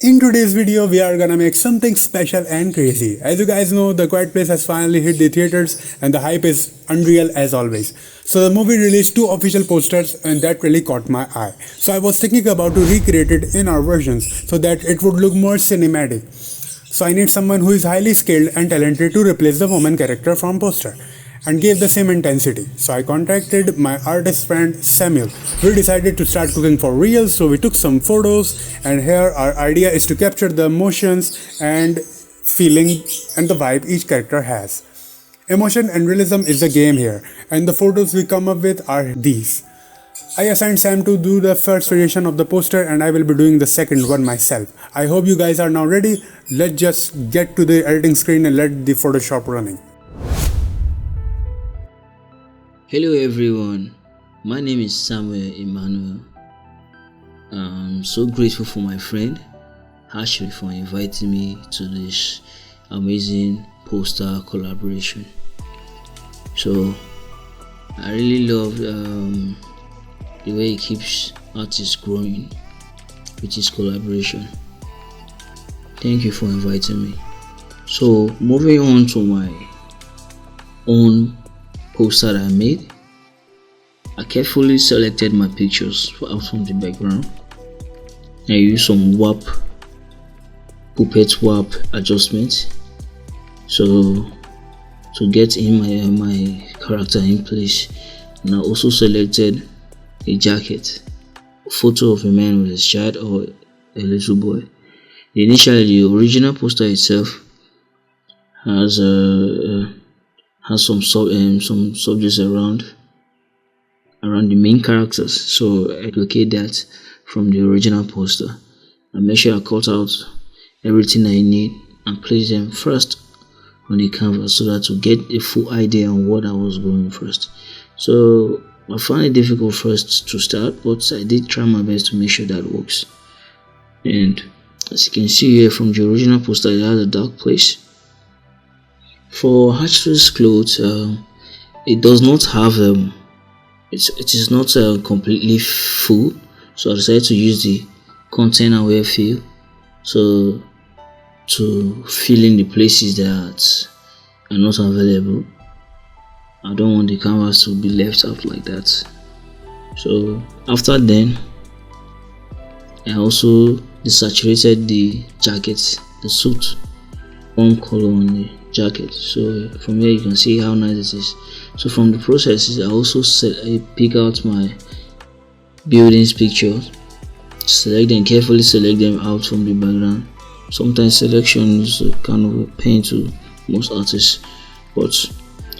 In today's video, we are gonna make something special and crazy. As you guys know, The Quiet Place has finally hit the theaters and the hype is unreal as always. So the movie released two official posters and that really caught my eye. So I was thinking about to recreate it in our versions so that it would look more cinematic. So I need someone who is highly skilled and talented to replace the woman character from poster and gave the same intensity. So I contacted my artist friend Samuel. We decided to start cooking for real, so we took some photos, and here our idea is to capture the emotions and feeling and the vibe each character has. Emotion and realism is the game here, and the photos we come up with are these. I assigned Sam to do the first variation of the poster and I will be doing the second one myself. I hope you guys are now ready. Let's just get to the editing screen and let the Photoshop running. Hello everyone, my name is Samuel Emmanuel. I'm so grateful for my friend Hashir for inviting me to this amazing poster collaboration. So I really love the way he keeps artists growing with his collaboration. Thank you for inviting me. So moving on to my own poster that I made, I carefully selected my pictures out from the background. I used some puppet warp adjustments so to get in my character in place, and I also selected a jacket, a photo of a man with his child or a little boy. Initially, the original poster itself has some subjects around the main characters, so I locate that from the original poster and make sure I cut out everything I need and place them first on the canvas so that to get a full idea on what I was going first. So I found it difficult first to start, but I did try my best to make sure that works. And as you can see here from the original poster, it has a dark place. For Hashir's clothes, it does not have it is not completely full, so I decided to use the content aware fill so to fill in the places that are not available. I don't want the canvas to be left out like that. So after then, I also desaturated the jacket, the suit, one color on the jacket. So from here you can see how nice it is. So from the processes, I also pick out my buildings pictures, carefully select them out from the background. Sometimes selection is kind of a pain to most artists, but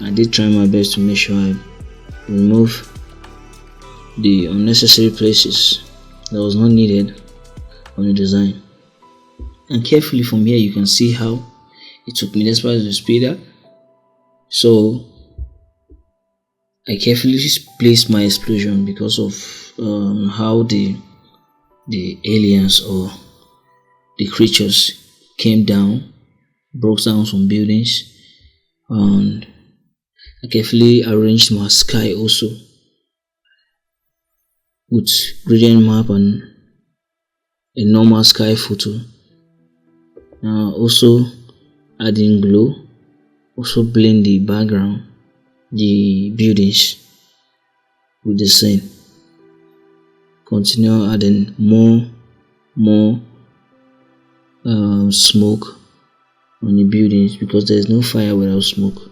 I did try my best to make sure I remove the unnecessary places that was not needed on the design. And carefully from here you can see how it took me despite the speed up. So I carefully placed my explosion because of how the aliens or the creatures came down, broke down some buildings, and I carefully arranged my sky also with gradient map and a normal sky photo. Also adding glow, also blend the background, the buildings with the scene. Continue adding more smoke on the buildings because there is no fire without smoke.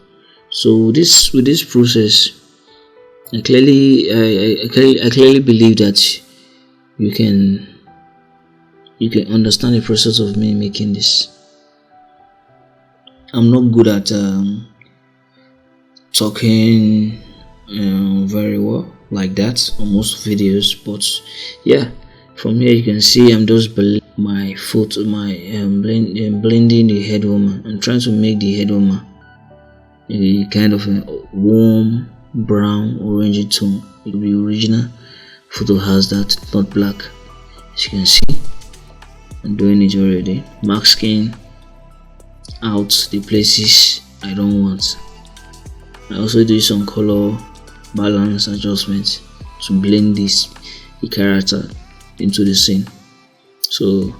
So with this process, I clearly believe that you can understand the process of me making this. I'm not good at talking very well like that on most videos, but yeah, from here you can see I'm just blending the head warmer and trying to make the head warmer a kind of a warm brown orangey tone. The original photo has that, not black. As you can see, I'm doing it already, masking out the places I don't want. I also do some color balance adjustments to blend the character into the scene. So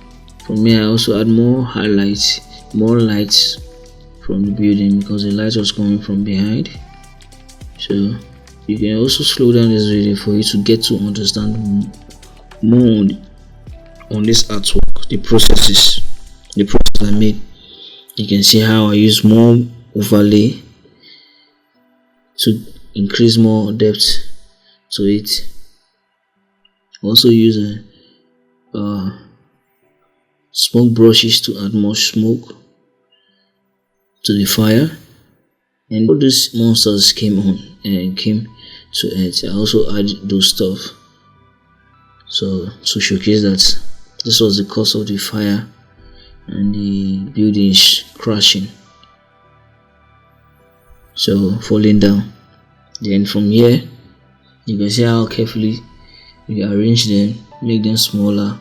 From here I also add more highlights, more lights from the building because the light was coming from behind. So you can also slow down this video for you to get to understand more on this artwork, the process I made. You can see how I use more overlay to increase more depth to it. Also use smoke brushes to add more smoke to the fire. And all these monsters came to it. I also add those stuff so to showcase that this was the cause of the fire and the building is crashing, so falling down. Then from here you can see how carefully we arrange them, make them smaller,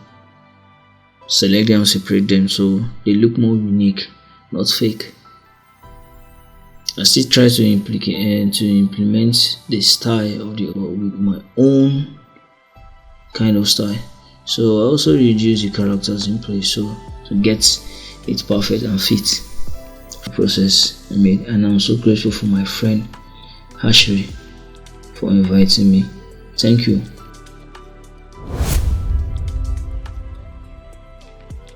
select them, separate them so they look more unique, not fake. I still try to implement the style of the with my own kind of style. So I also reduce the characters in place so to get it perfect and fit the process I made. And I'm so grateful for my friend Hashir for inviting me. Thank you.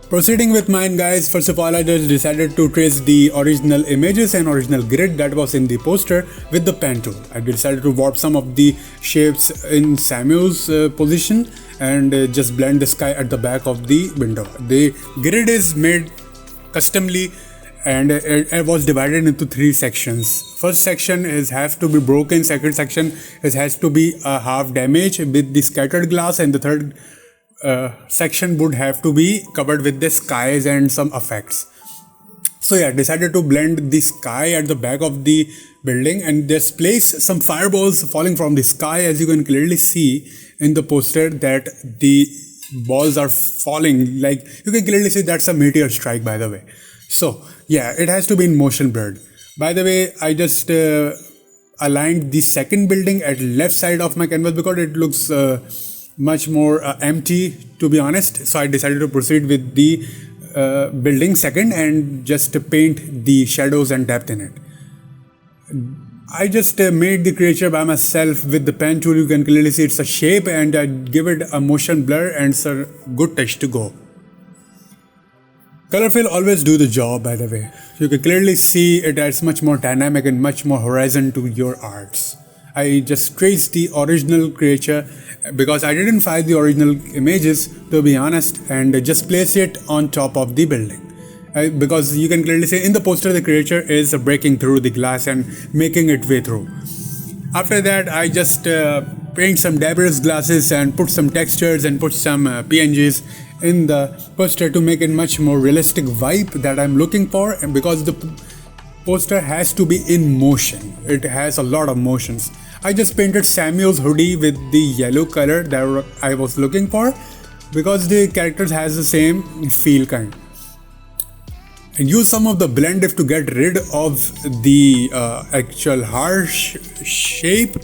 Proceeding with mine, guys, first of all I just decided to trace the original images and original grid that was in the poster with the pen tool. I decided to warp some of the shapes in Samuel's position and just blend the sky at the back of the window. The grid is made customly and it was divided into 3 sections. First section has to be broken, second section has to be half damage with the scattered glass, and the third section would have to be covered with the skies and some effects. So yeah, decided to blend the sky at the back of the building and just place some fireballs falling from the sky. As you can clearly see in the poster that the balls are falling, like you can clearly see that's a meteor strike, by the way. So yeah, it has to be in motion blurred. By the way, I just aligned the second building at left side of my canvas because it looks much more empty, to be honest. So I decided to proceed with the building second and just paint the shadows and depth in it. I just made the creature by myself with the pen tool. You can clearly see it's a shape and I give it a motion blur and it's a good touch to go. Color fill always do the job, by the way. You can clearly see it adds much more dynamic and much more horizon to your arts. I just traced the original creature because I didn't find the original images, to be honest, and just place it on top of the building. Because you can clearly see in the poster the creature is breaking through the glass and making its way through. After that I just paint some debris glasses and put some textures and put some PNGs in the poster to make it much more realistic vibe that I'm looking for, and because the poster has to be in motion, it has a lot of motions. I just painted Samuel's hoodie with the yellow color that I was looking for because the characters has the same feel kind. And use some of the blend if to get rid of the actual harsh shape,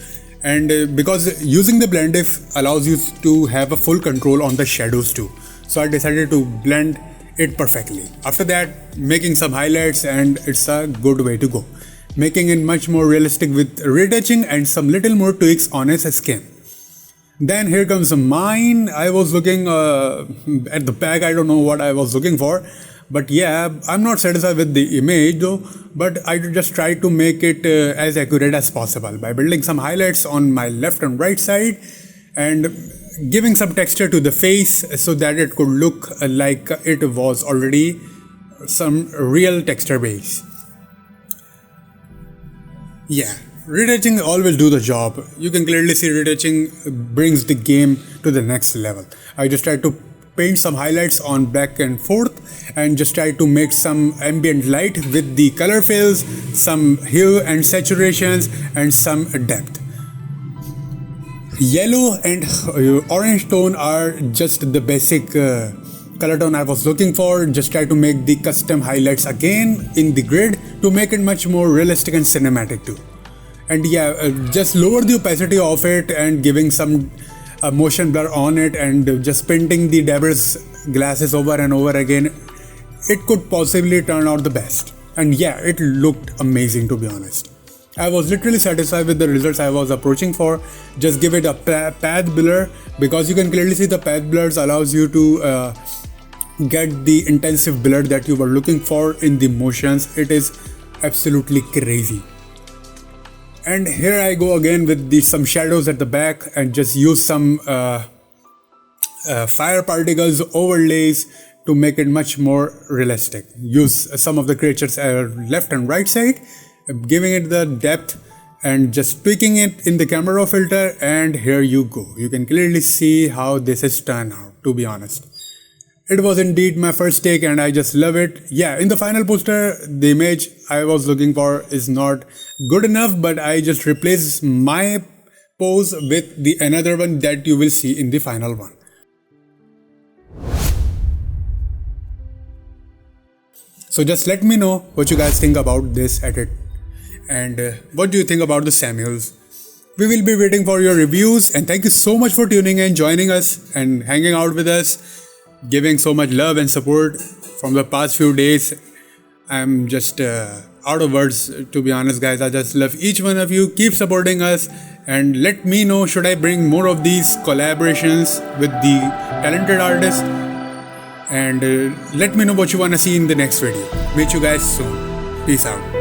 and because using the blend if allows you to have a full control on the shadows too. So I decided to blend it perfectly. After that, making some highlights, and it's a good way to go. Making it much more realistic with retouching and some little more tweaks on its skin. Then here comes mine. I was looking at the back. I don't know what I was looking for, but yeah, I'm not satisfied with the image though, but I just tried to make it as accurate as possible by building some highlights on my left and right side and giving some texture to the face so that it could look like it was already some real texture base. Yeah, retouching always do the job. You can clearly see retouching brings the game to the next level. I just tried to paint some highlights on back and forth and just try to make some ambient light with the color fills, some hue and saturations and some depth. Yellow and orange tone are just the basic color tone I was looking for. Just try to make the custom highlights again in the grid to make it much more realistic and cinematic too. And yeah, just lower the opacity of it and giving some a motion blur on it and just painting the devil's glasses over and over again, it could possibly turn out the best. And yeah, it looked amazing, to be honest. I was literally satisfied with the results I was approaching for. Just give it a path blur, because you can clearly see the path blurs allows you to get the intensive blur that you were looking for in the motions. It is absolutely crazy. And here I go again with some shadows at the back and just use some fire particles overlays to make it much more realistic. Use some of the creatures left and right side, giving it the depth and just tweaking it in the camera filter, and here you go. You can clearly see how this is turned out, to be honest. It was indeed my first take and I just love it. Yeah, in the final poster, the image I was looking for is not good enough, but I just replaced my pose with the another one that you will see in the final one. So just let me know what you guys think about this edit, and what do you think about the Samuels. We will be waiting for your reviews, and thank you so much for tuning in, joining us and hanging out with us, giving so much love and support from the past few days. I'm just out of words, to be honest, guys. I just love each one of you. Keep supporting us and let me know, should I bring more of these collaborations with the talented artists, and let me know what you want to see in the next video. Meet you guys soon. Peace out.